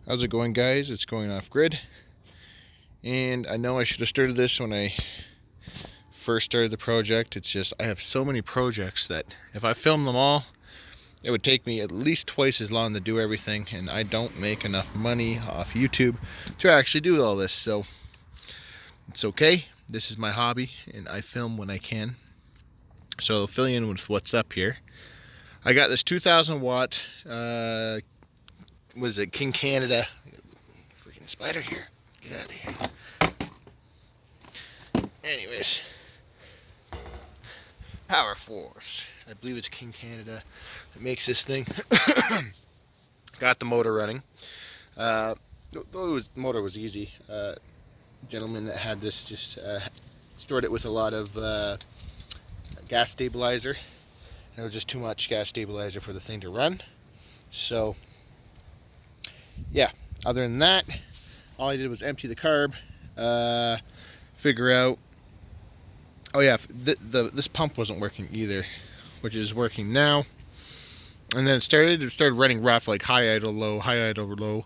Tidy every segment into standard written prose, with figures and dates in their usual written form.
How's it going, guys? It's going off grid, and I know I should have started this when I first started the project. It's just I have so many projects that if I film them all, it would take me at least twice as long to do everything, and I don't make enough money off YouTube to actually do all this. So it's okay. This is my hobby, and I film when I can. So I'll fill you in with what's up here. I got this 2,000 watt was it King Canada? Freaking spider here. Get out of here. Anyways, Power Force. I believe it's King Canada that makes this thing. Got the motor running. The motor was easy. Gentleman that had this just stored it with a lot of gas stabilizer. It was just too much gas stabilizer for the thing to run. So yeah, other than that, all I did was empty the carb, figure out, oh yeah, this pump wasn't working either, which is working now. And then it started running rough, like high idle, low,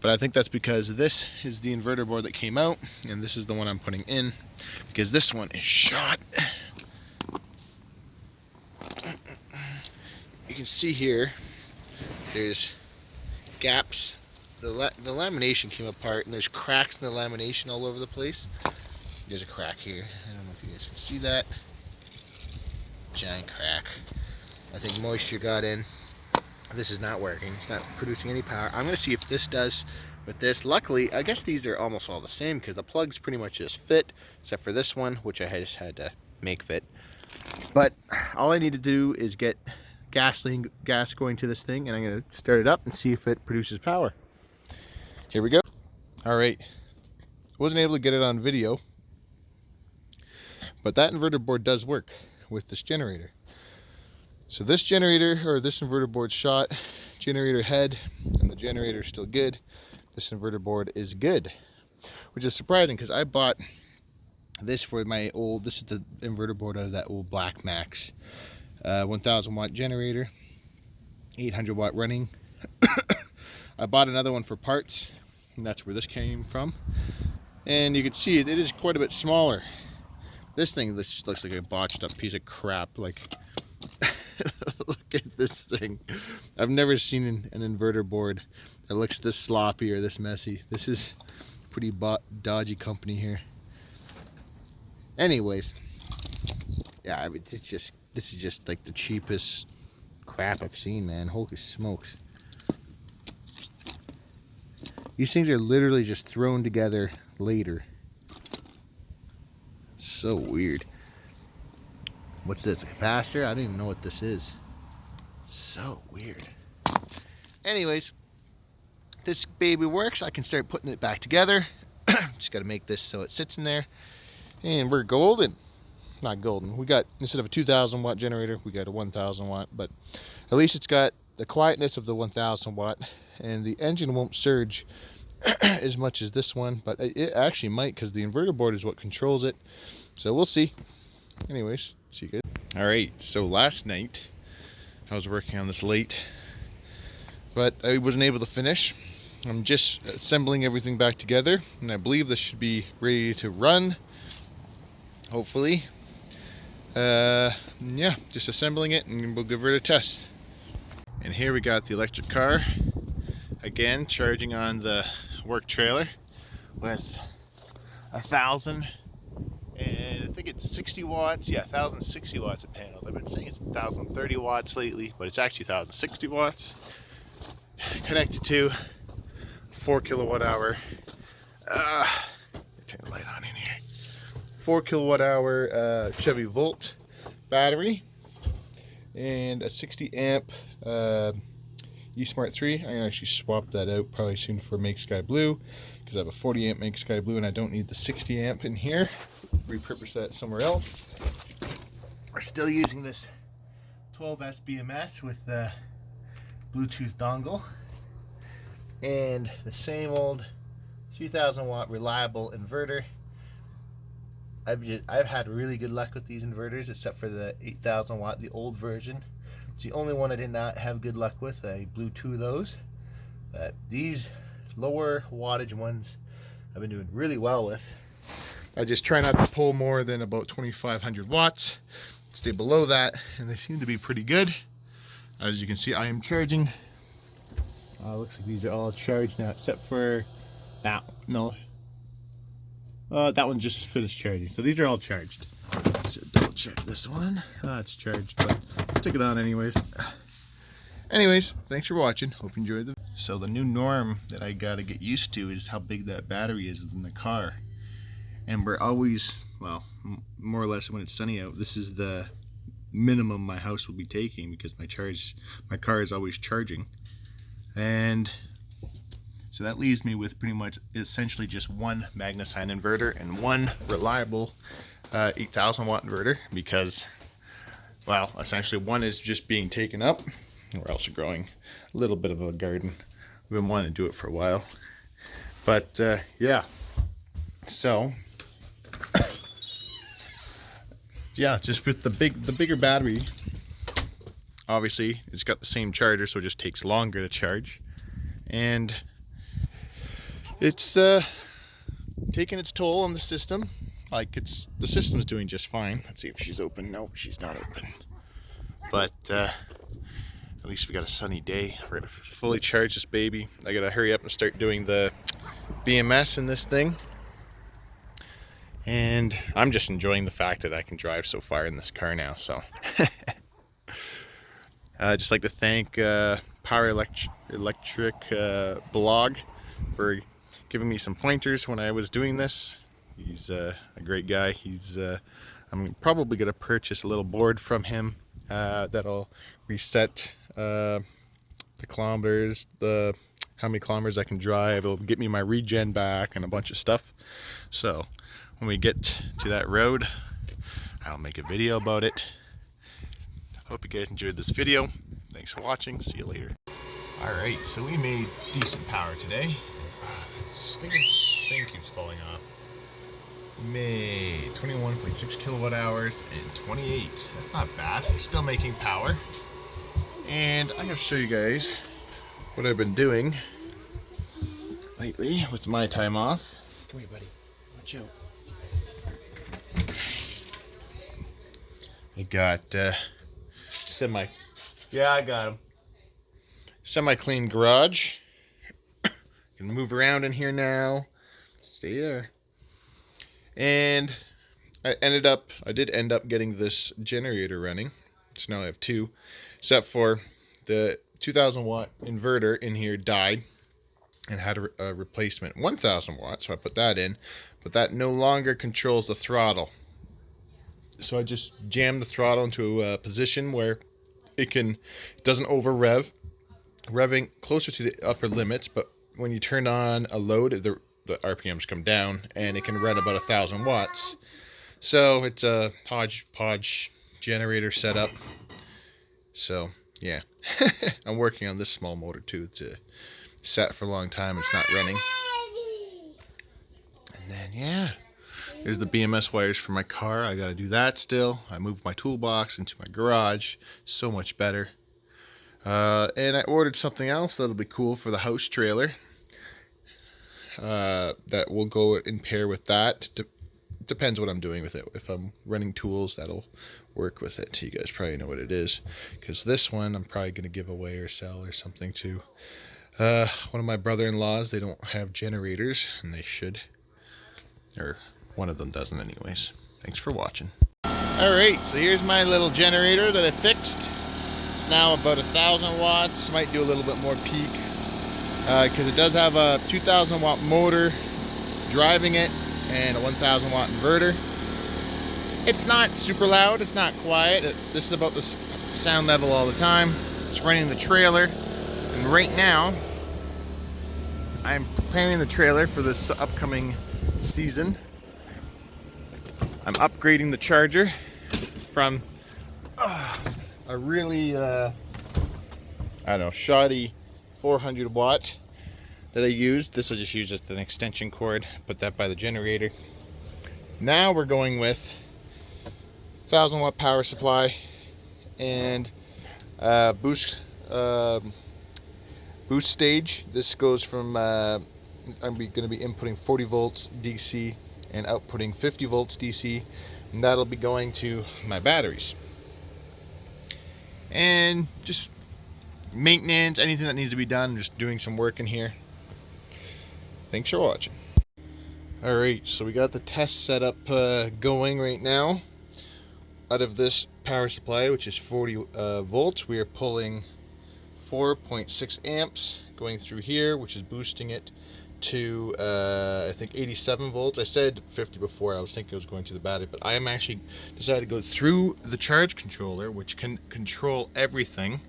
but I think that's because this is the inverter board that came out, and this is the one I'm putting in, because this one is shot. You can see here, there's gaps. The lamination came apart, and there's cracks in the lamination all over the place. There's a crack here. I don't know if you guys can see that. Giant crack. I think moisture got in. This is not working. It's not producing any power. I'm going to see if this does with this. Luckily, I guess these are almost all the same because the plugs pretty much just fit, except for this one, which I just had to make fit. But all I need to do is get gas going to this thing, and I'm going to start it up and see if it produces power. Here we go. All right. Wasn't able to get it on video, but that inverter board does work with this generator. So this generator, or this inverter board shot, generator head, and the generator is still good. This inverter board is good, which is surprising because I bought this for my old, this is the inverter board out of that old Black Max 1000 watt generator, 800 watt running. I bought another one for parts, and that's where this came from. And you can see it is quite a bit smaller. This thing looks like a botched up piece of crap. Like, look at this thing. I've never seen an inverter board that looks this sloppy or this messy. This is a pretty dodgy company here. Anyways, yeah, I mean, this is just like the cheapest crap I've seen, man. Holy smokes. These things are literally just thrown together later. So weird. What's this, a capacitor? I don't even know what this is. So weird. Anyways, this baby works. I can start putting it back together. Just got to make this so it sits in there. And we're golden. Not golden. We got, instead of a 2,000 watt generator, we got a 1,000 watt. But at least it's got the quietness of the 1,000 watt. And the engine won't surge as much as this one, but it actually might, because the inverter board is what controls it. So we'll see. Anyways, see you guys. All right, so last night I was working on this late, but I wasn't able to finish. I'm just assembling everything back together, and I believe this should be ready to run, hopefully. Yeah, just assembling it, and we'll give it a test. And here we got the electric car again, charging on the work trailer with 1,000, and I think it's 60 watts. Yeah, 1,060 watts of panels. I've been saying it's 1,030 watts lately, but it's actually 1,060 watts. Connected to 4 kilowatt hour. Turn the light on in here. 4 kilowatt hour Chevy Volt battery, and a 60 amp eSmart 3. I'm gonna actually swap that out probably soon for Make Sky Blue, because I have a 40 amp Make Sky Blue and I don't need the 60 amp in here. Repurpose that somewhere else. We're still using this 12S BMS with the Bluetooth dongle and the same old 2,000 watt reliable inverter. I've had really good luck with these inverters, except for the 8,000 watt, the old version. It's the only one I did not have good luck with. I blew 2 of those. But these lower wattage ones I've been doing really well with. I just try not to pull more than about 2,500 watts. Stay below that, and they seem to be pretty good. As you can see, I am charging. Looks like these are all charged now, except for that. No, that one just finished charging. So these are all charged. Should double check this one. It's charged, but stick it on anyways. Anyways, thanks for watching. Hope you enjoyed the. So the new norm that I gotta get used to is how big that battery is in the car. And we're always, well, more or less when it's sunny out, this is the minimum my house will be taking because my car is always charging. And so that leaves me with pretty much essentially just one magnesign inverter and one reliable 8,000 watt inverter, because, well, essentially one is just being taken up. We're also growing a little bit of a garden. We've been wanting to do it for a while. But yeah, so yeah, just with the bigger battery, obviously it's got the same charger, so it just takes longer to charge, and it's taking its toll on the system. Like, the system's doing just fine. Let's see if she's open. Nope, she's not open. But at least we got a sunny day. We're gonna fully charge this baby. I gotta hurry up and start doing the BMS in this thing. And I'm just enjoying the fact that I can drive so far in this car now. So I'd just like to thank Power Electric blog for giving me some pointers when I was doing this. He's a great guy. I'm probably going to purchase a little board from him that'll reset the kilometers, how many kilometers I can drive. It'll get me my regen back and a bunch of stuff. So when we get to that road, I'll make a video about it. Hope you guys enjoyed this video. Thanks for watching. See you later. Alright, so we made decent power today. This thing keeps falling off. Made 21.6 kilowatt hours and 28. That's not bad. We're still making power. And I'm going to show you guys what I've been doing lately with my time off. Come here, buddy. Watch out. I got I got him. Semi-clean garage. Can move around in here now. Stay there. And I did end up getting this generator running. So now I have two, except for the 2,000 watt inverter in here died and had a replacement 1,000 watts. So I put that in, but that no longer controls the throttle. So I just jammed the throttle into a position where it doesn't over revving closer to the upper limits, but when you turn on a load, the RPMs come down and it can run about 1,000 watts. So it's a hodgepodge generator setup. So yeah, I'm working on this small motor too. It's sat for a long time. It's not running. And then yeah, there's the BMS wires for my car. I got to do that still. I moved my toolbox into my garage. So much better. And I ordered something else that'll be cool for the house trailer. That will go in pair with that. Depends what I'm doing with it. If I'm running tools, that'll work with it. You guys probably know what it is, because this one I'm probably going to give away or sell or something to one of my brother-in-laws. They don't have generators, and they should. Or one of them doesn't anyways. Thanks for watching. Alright, so here's my little generator that I fixed. It's now about 1,000 watts. Might do a little bit more peak, because it does have a 2,000 watt motor driving it and a 1,000 watt inverter. It's not super loud, it's not quiet. This is about the sound level all the time. It's running the trailer, and right now I'm preparing the trailer for this upcoming season. I'm upgrading the charger from a really I don't know, shoddy 400 watt that I used. This I just used as an extension cord, put that by the generator. Now we're going with 1,000 watt power supply and boost stage. This goes from I'm going to be inputting 40 volts DC and outputting 50 volts DC, and that'll be going to my batteries. And just maintenance, anything that needs to be done, I'm just doing some work in here. Thanks for watching. Alright, so we got the test setup going right now. Out of this power supply, which is 40 volts, we are pulling 4.6 amps going through here, which is boosting it to I think 87 volts. I said 50 before. I was thinking it was going to the battery, but I am actually decided to go through the charge controller, which can control everything.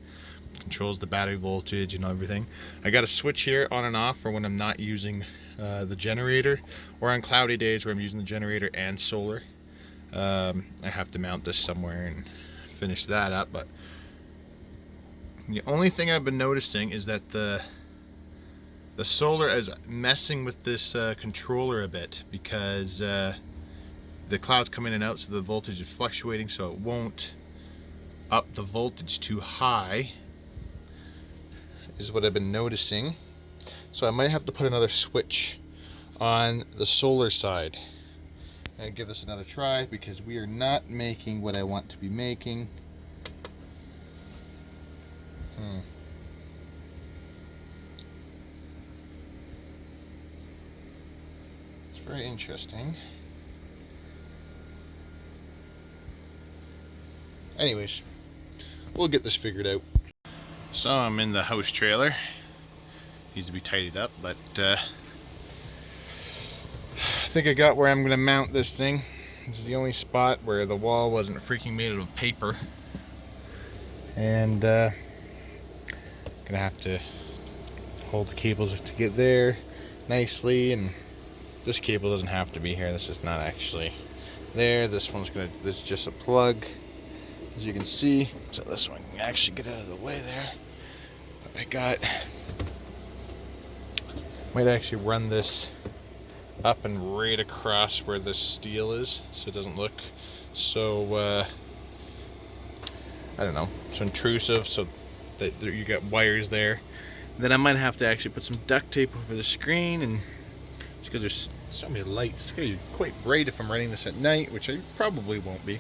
Controls the battery voltage and everything. I got a switch here on and off for when I'm not using the generator, or on cloudy days where I'm using the generator and solar. I have to mount this somewhere and finish that up, but the only thing I've been noticing is that the solar is messing with this controller a bit, because the clouds come in and out, so the voltage is fluctuating, so it won't up the voltage too high, is what I've been noticing. So I might have to put another switch on the solar side and give this another try, because we are not making what I want to be making. It's very interesting. Anyways, we'll get this figured out. So I'm in the house trailer. Needs to be tidied up, but I think I got where I'm going to mount this thing. This is the only spot where the wall wasn't freaking made out of paper. And gonna have to hold the cables to get there nicely, and this cable doesn't have to be here. This is not actually there. This is just a plug, as you can see. So this one can actually get out of the way there. But might actually run this up and right across where this steel is, so it doesn't look so I don't know, so intrusive, so that you got wires there. Then I might have to actually put some duct tape over the screen, and just because there's so many lights, it's going to be quite bright if I'm running this at night, which I probably won't be.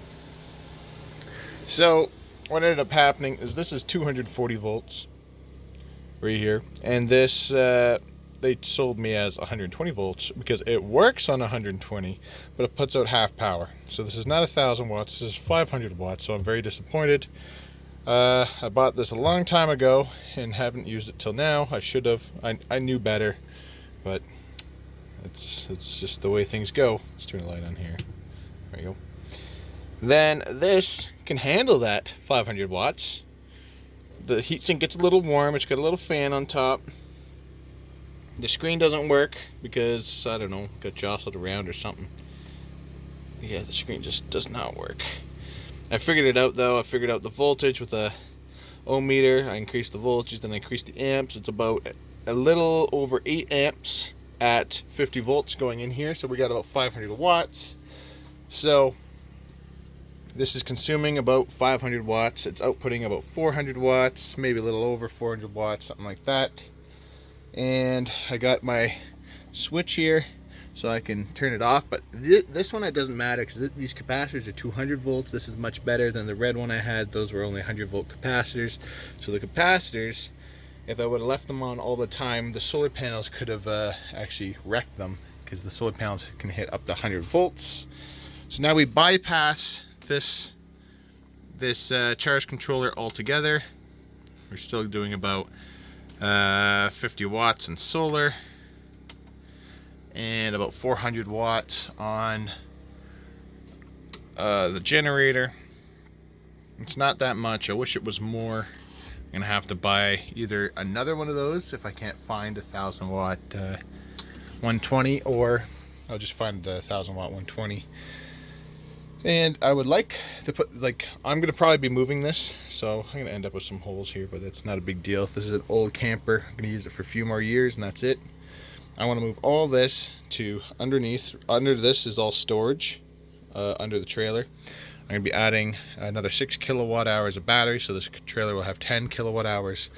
So what ended up happening is this is 240 volts right here, and this they sold me as 120 volts because it works on 120, but it puts out half power. So this is not 1,000 watts, this is 500 watts, so I'm very disappointed. I bought this a long time ago and haven't used it till now. I should have. I knew better, but it's just the way things go. Let's turn the light on here. There we go. Then this can handle that 500 watts. The heatsink gets a little warm. It's got a little fan on top. The screen doesn't work because, I don't know, got jostled around or something. Yeah, the screen just does not work. I figured it out though. I figured out the voltage with a ohm meter. I increased the voltage, then I increased the amps. It's about a little over 8 amps at 50 volts going in here. So we got about 500 watts. So this is consuming about 500 watts. It's outputting about 400 watts, maybe a little over 400 watts, something like that. And I got my switch here so I can turn it off, but this one it doesn't matter because these capacitors are 200 volts. This is much better than the red one I had. Those were only 100 volt capacitors. So the capacitors, if I would have left them on all the time, the solar panels could have actually wrecked them, because the solar panels can hit up to 100 volts. So now we bypass this charge controller altogether. We're still doing about 50 watts in solar and about 400 watts on the generator. It's not that much. I wish it was more. I'm gonna have to buy either another one of those if I can't find a 1,000 watt 120, or I'll just find a 1,000 watt 120. And I would like to put, I'm going to probably be moving this, so I'm going to end up with some holes here, but that's not a big deal. This is an old camper. I'm going to use it for a few more years, and that's it. I want to move all this to underneath. Under this is all storage, under the trailer. I'm going to be adding another 6 kilowatt hours of battery, so this trailer will have 10 kilowatt hours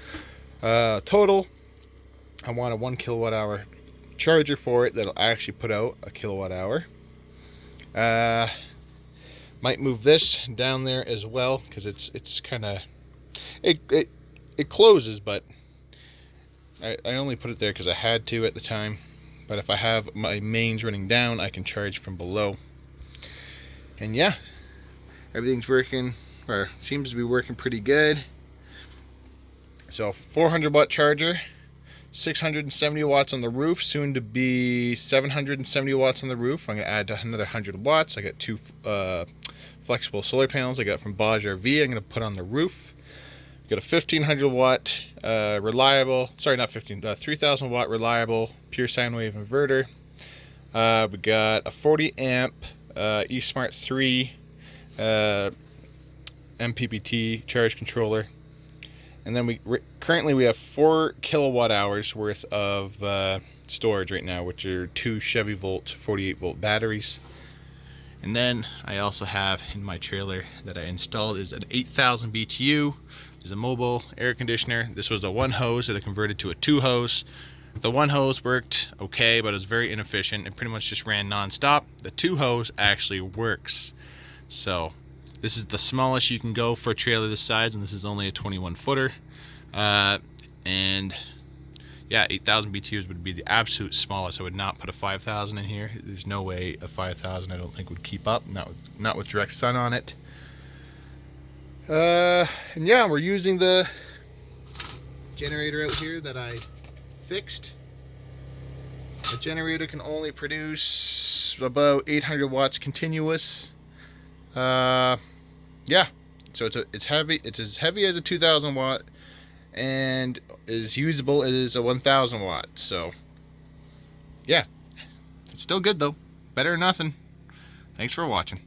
total. I want a 1 kilowatt hour charger for it that'll actually put out a kilowatt hour. Might move this down there as well, because it's kind of it closes, but I only put it there because I had to at the time. But if I have my mains running down, I can charge from below. And yeah, everything's working, or seems to be working pretty good. So 400 watt charger, 670 watts on the roof, soon to be 770 watts on the roof. I'm going to add another 100 watts. I got 2 flexible solar panels I got from Genny and RV. I'm going to put on the roof. Got a 1500 watt reliable, sorry, not 3000 watt reliable pure sine wave inverter. We got a 40 amp eSmart 3 MPPT charge controller. And then currently we have 4 kilowatt hours worth of storage right now, which are 2 Chevy Volt 48 volt batteries. And then I also have in my trailer that I installed is an 8000 BTU. Is a mobile air conditioner. This was a 1 hose that I converted to a 2 hose. The 1 hose worked okay, but it was very inefficient. It pretty much just ran non-stop. The 2 hose actually works. So this is the smallest you can go for a trailer this size, and this is only a 21 footer. And yeah, 8000 BTUs would be the absolute smallest. I would not put a 5000 in here. There's no way a 5000 I don't think would keep up. Not with direct sun on it. And yeah, we're using the generator out here that I fixed. The generator can only produce about 800 watts continuous. Yeah, so it's heavy. It's as heavy as a 2000 watt and as usable as a 1000 watt. So yeah, it's still good though. Better than nothing. Thanks for watching.